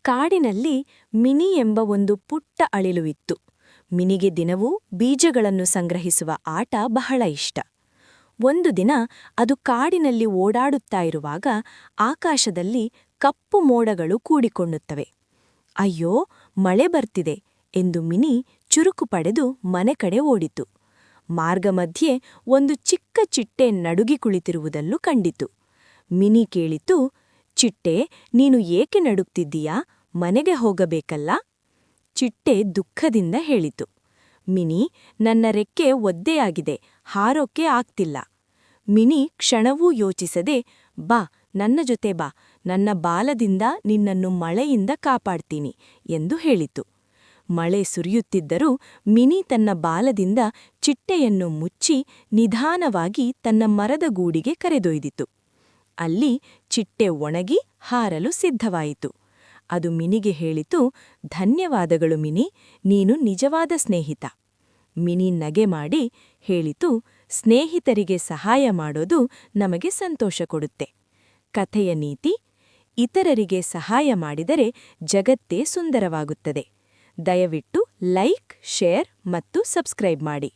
ಕಾಡಿನಲ್ಲಿ ಮಿನಿ ಎಂಬ ಒಂದು ಪುಟ್ಟ ಅಳಿಲು ಇತ್ತು. ಮಿನಿಗೆ ದಿನವೂ ಬೀಜಗಳನ್ನು ಸಂಗ್ರಹಿಸುವ ಆಟ ಬಹಳ ಇಷ್ಟ. ಒಂದು ದಿನ ಅದು ಕಾಡಿನಲ್ಲಿ ಓಡಾಡುತ್ತಾ ಇರುವಾಗ ಆಕಾಶದಲ್ಲಿ ಕಪ್ಪು ಮೋಡಗಳು ಕೂಡಿಕೊಳ್ಳುತ್ತವೆ. ಅಯ್ಯೋ, ಮಳೆ ಬರ್ತಿದೆ ಎಂದು ಮಿನಿ ಚುರುಕು ಪಡೆದು ಮನೆ ಕಡೆ ಓಡಿತು. ಮಾರ್ಗಮಧ್ಯೆ ಒಂದು ಚಿಕ್ಕ ಚಿಟ್ಟೆ ನಡುಗಿ ಕುಳಿತಿರುವುದನ್ನು ಕಂಡಿತು. ಮಿನಿ ಕೇಳಿತು, ಚಿಟ್ಟೆ, ನೀನು ಏಕೆ ನಡುಗ್ತಿದ್ದೀಯಾ? ಮನೆಗೆ ಹೋಗಬೇಕಲ್ಲ? ಚಿಟ್ಟೆ ದುಃಖದಿಂದ ಹೇಳಿತು, ಮಿನಿ, ನನ್ನ ರೆಕ್ಕೆ ಒದ್ದೆಯಾಗಿದೆ, ಹಾರೋಕೆ ಆಗ್ತಿಲ್ಲ. ಮಿನಿ ಕ್ಷಣವೂ ಯೋಚಿಸದೆ, ಬಾ, ನನ್ನ ಜೊತೆ ಬಾ, ನನ್ನ ಬಾಲದಿಂದ ನಿನ್ನನ್ನು ಮಳೆಯಿಂದ ಕಾಪಾಡ್ತೀನಿ ಎಂದು ಹೇಳಿತು. ಮಳೆ ಸುರಿಯುತ್ತಿದ್ದರೂ ಮಿನಿ ತನ್ನ ಬಾಲದಿಂದ ಚಿಟ್ಟೆಯನ್ನು ಮುಚ್ಚಿ ನಿಧಾನವಾಗಿ ತನ್ನ ಮರದ ಗೂಡಿಗೆ ಕರೆದೊಯ್ದಿತು. ಅಲ್ಲಿ ಚಿಟ್ಟೆ ಒಣಗಿ ಹಾರಲು ಸಿದ್ಧವಾಯಿತು. ಅದು ಮಿನಿಗೆ ಹೇಳಿತು, ಧನ್ಯವಾದಗಳು ಮಿನಿ, ನೀನು ನಿಜವಾದ ಸ್ನೇಹಿತ. ಮಿನಿ ನಗೆ ಮಾಡಿ ಹೇಳಿತು, ಸ್ನೇಹಿತರಿಗೆ ಸಹಾಯ ಮಾಡೋದು ನಮಗೆ ಸಂತೋಷ ಕೊಡುತ್ತೆ. ಕಥೆಯ ನೀತಿ: ಇತರರಿಗೆ ಸಹಾಯ ಮಾಡಿದರೆ ಜಗತ್ತೇ ಸುಂದರವಾಗುತ್ತದೆ. ದಯವಿಟ್ಟು ಲೈಕ್, ಶೇರ್ ಮತ್ತು ಸಬ್ಸ್ಕ್ರೈಬ್ ಮಾಡಿ.